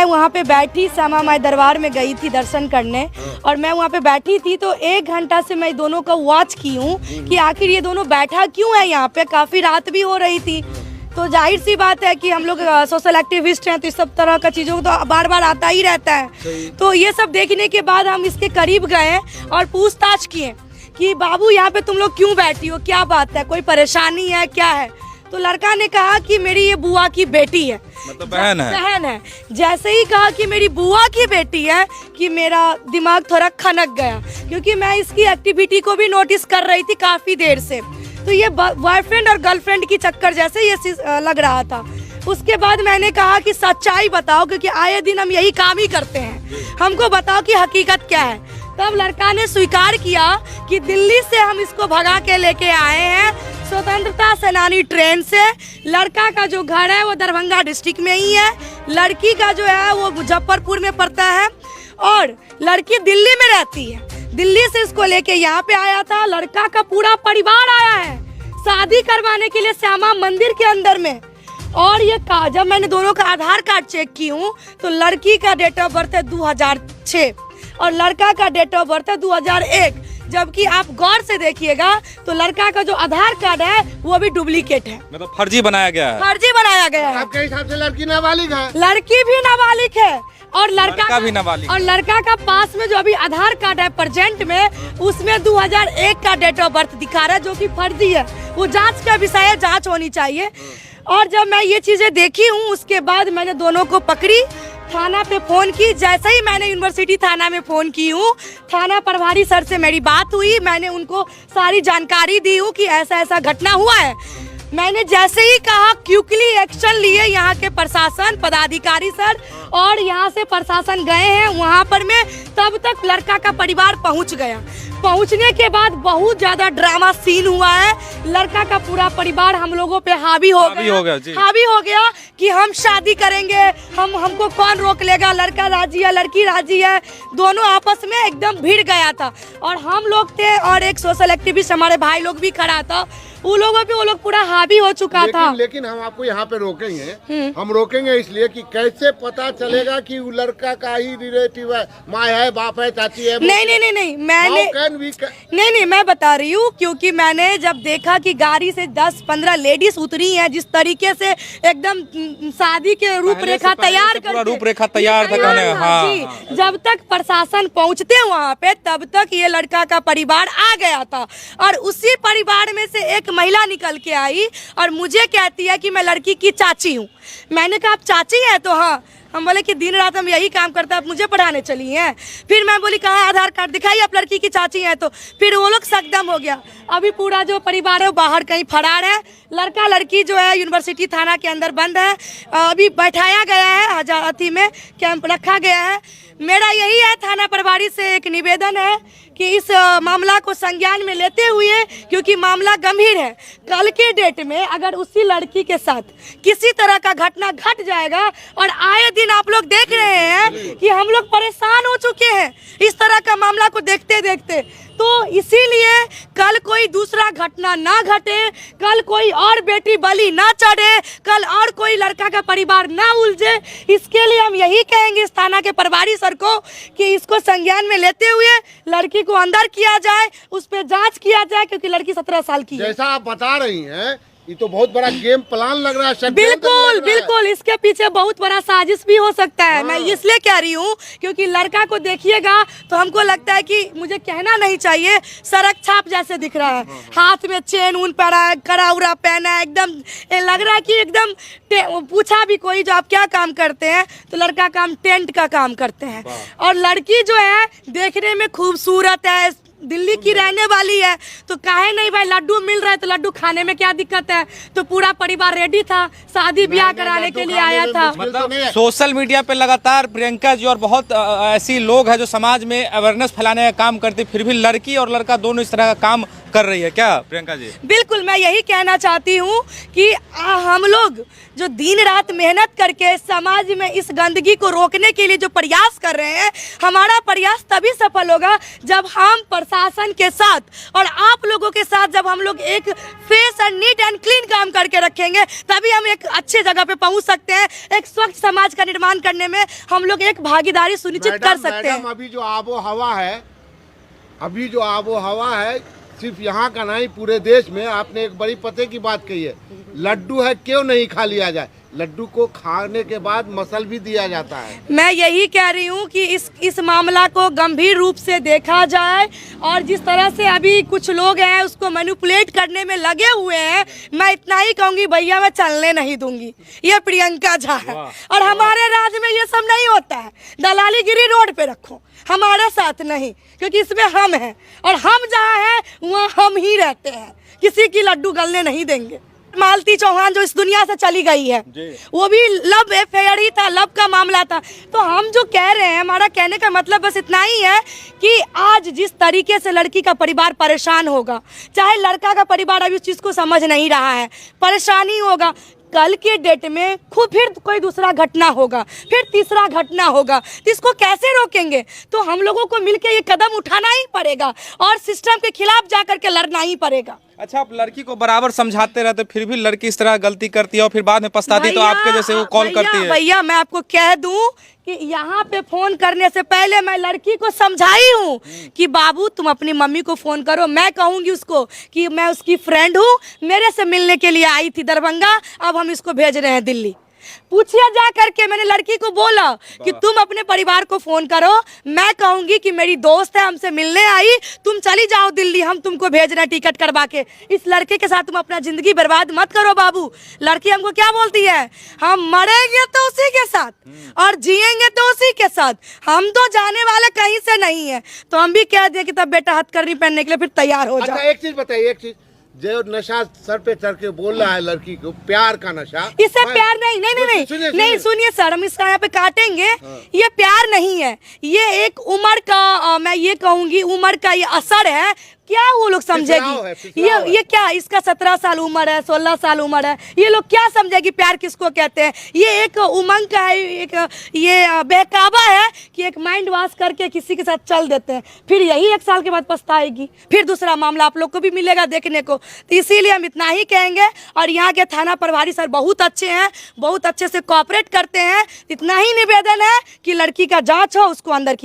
वहाँ पे बैठी, श्यामा माई दरबार में गई थी दर्शन करने, और मैं वहाँ पे बैठी थी तो 1 घंटा से मैं दोनों को वॉच की हूँ कि आखिर ये दोनों बैठा क्यों है यहाँ पे। काफ़ी रात भी हो रही थी, तो जाहिर सी बात है कि हम लोग सोशल एक्टिविस्ट हैं, तो इस सब तरह का चीज़ों को तो बार बार आता ही रहता है। तो ये सब देखने के बाद हम इसके करीब गए और पूछताछ किए कि बाबू यहाँ पे तुम लोग क्यों बैठी हो, क्या बात है, कोई परेशानी है, क्या है। तो लड़का ने कहा कि मेरी ये बुआ की बेटी है, मतलब बहन है। जैसे ही कहा कि मेरी बुआ की बेटी है कि मेरा दिमाग थोड़ा खनक गया, क्योंकि मैं इसकी एक्टिविटी को भी नोटिस कर रही थी काफ़ी देर से। तो ये बॉयफ्रेंड और गर्लफ्रेंड की चक्कर जैसे ये लग रहा था। उसके बाद मैंने कहा कि सच्चाई बताओ, क्योंकि आए दिन हम यही काम ही करते हैं, हमको बताओ कि हकीकत क्या है। तब लड़का ने स्वीकार किया कि दिल्ली से हम इसको भगा के लेके आए हैं, स्वतंत्रता सेनानी ट्रेन से। लड़का का जो घर है वो दरभंगा डिस्ट्रिक्ट में ही है, लड़की का जो है वो मुजफ्फरपुर में पड़ता है, और लड़की दिल्ली में रहती है। दिल्ली से इसको लेके यहाँ पे आया था, लड़का का पूरा परिवार आया है शादी करवाने के लिए श्यामा मंदिर के अंदर में। और ये जब मैंने दोनों का आधार कार्ड चेक की हूँ तो लड़की का डेट ऑफ बर्थ है 2006 और लड़का का डेट ऑफ बर्थ है 2001, जबकि आप गौर से देखिएगा तो लड़का का जो आधार कार्ड है वो भी डुप्लीकेट है, मतलब फर्जी बनाया गया है। फर्जी बनाया गया है। आपके हिसाब से लड़की नाबालिग है? लड़की भी नाबालिग है और लड़का भी नाबालिग। और लड़का का पास में जो अभी आधार कार्ड है प्रेजेंट में, उसमें 2001 का डेट ऑफ बर्थ दिखा रहा है, जो कि फर्जी है। वो जांच का विषय है, जांच होनी चाहिए। और जब मैं ये चीजें देखी हूँ उसके बाद मैंने दोनों को पकड़ी, थाना पे फोन की। जैसे ही मैंने यूनिवर्सिटी थाना में फोन की हूँ, थाना प्रभारी सर से मेरी बात हुई, मैंने उनको सारी जानकारी दी हूँ कि ऐसा ऐसा घटना हुआ है। मैंने जैसे ही कहा क्विकली एक्शन लिए यहाँ के प्रशासन पदाधिकारी सर, और यहाँ से प्रशासन गए हैं वहाँ पर में, तब तक लड़का का परिवार पहुँच गया। पहुँचने के बाद बहुत ज्यादा ड्रामा सीन हुआ है। लड़का का पूरा परिवार हम लोगों पे हावी हो गया कि हम शादी करेंगे, हमको कौन रोक लेगा, लड़का राजी है, लड़की राजी है। दोनों आपस में एकदम भिड़ गया था, और हम लोग थे और एक सोशल एक्टिविस्ट हमारे भाई लोग भी खड़ा था, वो लोग पूरा हावी हो चुका था। लेकिन हम आपको यहाँ पे रोकेंगे, हम रोकेंगे इसलिए कि कैसे पता चलेगा कि वो लड़का का ही रिलेटिव है, माँ है, बाप है, चाची है? नहीं, मैं बता रही हूँ, क्योंकि मैंने जब देखा कि गाड़ी से 10-15 लेडीज उतरी हैं, जिस तरीके से एकदम शादी के रूपरेखा तैयार था। जब तक प्रशासन पहुँचते वहाँ पे तब तक ये लड़का का परिवार आ गया था, और उसी परिवार में से एक महिला निकल के आई और मुझे कहती है कि मैं लड़की की चाची हूँ। मैंने कहा आप चाची है? तो हाँ। हम बोले कि दिन रात हम यही काम करते हैं, आप मुझे पढ़ाने चली हैं? फिर मैं बोली कहाँ आधार कार्ड दिखाइए, आप लड़की की चाची हैं। तो फिर वो लोग सकदम हो गया। अभी पूरा जो परिवार है वो बाहर कहीं फरार है। लड़का लड़की जो है यूनिवर्सिटी थाना के अंदर बंद है, अभी बैठाया गया है, हजारती में कैंप रखा गया है। मेरा यही है थाना प्रभारी से एक निवेदन है कि इस मामला को संज्ञान में लेते हुए, क्योंकि मामला गंभीर है, कल के डेट में अगर उसी लड़की के साथ किसी तरह का घटना घट जाएगा, और आए दिन आप लोग देख रहे हैं कि हम लोग परेशान हो चुके हैं इस तरह का मामला को देखते देखते, तो इसीलिए कल कोई दूसरा घटना ना घटे, कल कोई और बेटी बलि ना चढ़े, कल और कोई लड़का का परिवार ना उलझे, इसके लिए हम यही कहेंगे इस थाना के प्रभारी सर को कि इसको संज्ञान में लेते हुए लड़की को अंदर किया जाए, उस पर जांच किया जाए, क्योंकि लड़की 17 साल की है। जैसा आप बता रही हैं, ये तो बहुत बड़ा गेम प्लान लग रहा है। बिल्कुल, इसके पीछे बहुत बड़ा साजिश भी हो सकता है। मैं इसलिए कह रही हूँ क्योंकि लड़का को देखिएगा तो हमको लगता है कि मुझे कहना नहीं चाहिए, सड़क छाप जैसे दिख रहा है। हाथ में चेन ऊन पड़ा है, कड़ा उड़ा पहना है, एकदम लग रहा है कि एकदम पूछा भी कोई जो आप क्या काम करते हैं, तो लड़का काम टेंट का काम करते हैं, और लड़की जो है देखने में खूबसूरत है, दिल्ली की रहने वाली है, तो काहे नहीं भाई, लड्डू मिल रहा है तो लड्डू खाने में क्या दिक्कत है। तो पूरा परिवार रेडी था, शादी ब्याह कराने के लिए आया था। मतलब सोशल मीडिया पे लगातार प्रियंका जी और बहुत ऐसी लोग हैं जो समाज में अवेयरनेस फैलाने का काम करते, फिर भी लड़की और लड़का दोनों इस तरह का काम कर रही है क्या प्रियंका जी? बिल्कुल, मैं यही कहना चाहती हूँ कि हम लोग जो दिन रात मेहनत करके समाज में इस गंदगी को रोकने के लिए जो प्रयास कर रहे हैं, हमारा प्रयास तभी सफल होगा जब हम प्रशासन के साथ और आप लोगों के साथ जब हम लोग एक फेस और नीट एंड क्लीन काम करके रखेंगे, तभी हम एक अच्छे जगह पे पहुंच सकते हैं। एक स्वच्छ समाज का निर्माण करने में हम लोग एक भागीदारी सुनिश्चित कर सकते हैं। मैडम, अभी जो आबो हवा है सिर्फ यहाँ का नहीं, पूरे देश में आपने एक बड़ी पते की बात कही है, लड्डू है क्यों नहीं खा लिया जाए। लड्डू को खाने के बाद मसल भी दिया जाता है। मैं यही कह रही हूँ कि इस मामला को गंभीर रूप से देखा जाए, और जिस तरह से अभी कुछ लोग हैं उसको मैनिपुलेट करने में लगे हुए हैं, मैं इतना ही कहूँगी भैया, मैं चलने नहीं दूंगी। ये प्रियंका झा है और हमारे राज्य में ये सब नहीं होता है। दलालीगिरी रोड पे रखो, हमारे साथ नहीं, क्योंकि इसमें हम हैं और हम जहाँ हैं वहाँ हम ही रहते हैं। किसी की लड्डू गलने नहीं देंगे। मालती चौहान जो इस दुनिया से चली गई है, वो भी लव अफेयर ही था, लव का मामला था। तो हम जो कह रहे हैं, हमारा कहने का मतलब बस इतना ही है कि आज जिस तरीके से लड़की का परिवार परेशान होगा, चाहे लड़का का परिवार अभी उस चीज़ को समझ नहीं रहा है, परेशानी होगा, कल के डेट में खुद फिर कोई दूसरा घटना होगा, फिर तीसरा घटना होगा, तो इसको कैसे रोकेंगे? तो हम लोगों को मिलकर ये कदम उठाना ही पड़ेगा और सिस्टम के खिलाफ जाकर के लड़ना ही पड़ेगा। अच्छा, आप लड़की को बराबर समझाते रहते, फिर भी लड़की इस तरह गलती करती है और फिर बाद में पछताती, तो आपके जैसे वो कॉल करती है। भैया, मैं आपको कह दूं कि यहाँ पे फोन करने से पहले मैं लड़की को समझाई हूँ कि बाबू तुम अपनी मम्मी को फोन करो। मैं कहूँगी उसको कि मैं उसकी फ्रेंड हूँ, मेरे से मिलने के लिए आई थी दरभंगा, अब हम इसको भेज रहे हैं दिल्ली। पूछिए जा करके, मैंने लड़की को बोला कि तुम अपने परिवार को फोन करो, मैं कहूंगी कि मेरी दोस्त है हमसे मिलने आई, तुम चली जाओ दिल्ली, हम तुमको भेज रहे हैं टिकट करवा के। इस लड़के के साथ तुम अपना जिंदगी बर्बाद मत करो बाबू। लड़की हमको क्या बोलती है, हम मरेंगे तो उसी के साथ और जिएंगे तो उसी के साथ, हम तो जाने वाले कहीं से नहीं है। तो हम भी कह दिए कि तब बेटा हथकरनी पहनने के लिए फिर तैयार हो जाओ। एक चीज बताइए, एक चीज, जो नशा सर पे चढ़ के बोल रहा है लड़की को, प्यार का नशा, इससे प्यार नहीं, सुनिए सर, हम इसका यहाँ पे काटेंगे। ये प्यार नहीं है, ये एक उम्र का, मैं ये कहूँगी उम्र का ये असर है। क्या वो लोग समझेगी? ये क्या, इसका 17 साल उम्र है, 16 साल उम्र है, ये लोग क्या समझेगी प्यार किसको कहते हैं? ये एक उमंग का है, एक ये बहकावा है कि एक माइंड वॉश करके किसी के साथ चल देते हैं, फिर यही 1 साल के बाद पछताएगी, फिर दूसरा मामला आप लोग को भी मिलेगा देखने को। तो इसीलिए हम इतना ही कहेंगे। और यहाँ के थाना प्रभारी सर बहुत अच्छे हैं, बहुत अच्छे से कोऑपरेट करते हैं। इतना ही निवेदन है कि लड़की का जाँच हो, उसको अंदर की